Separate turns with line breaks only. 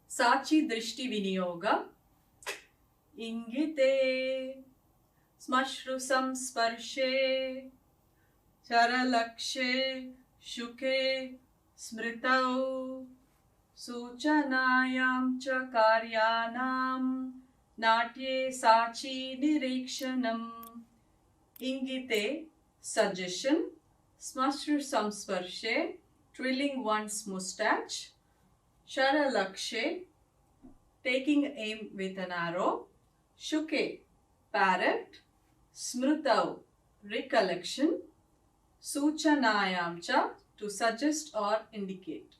Sachi Drishti Viniyoga. Ingithe smashrusamsparshe Sharalakshye shuke smruthou Suchanaayaam kaaryaanaam naatye saachinireekshanam. Ingithe, suggestion. Smashrusamsparshe, twirling one's moustache. Sharalakshye, taking aim with an arrow. Shuke, parrot. Smruthou, recollection. Suchanaayaam, to suggest or indicate.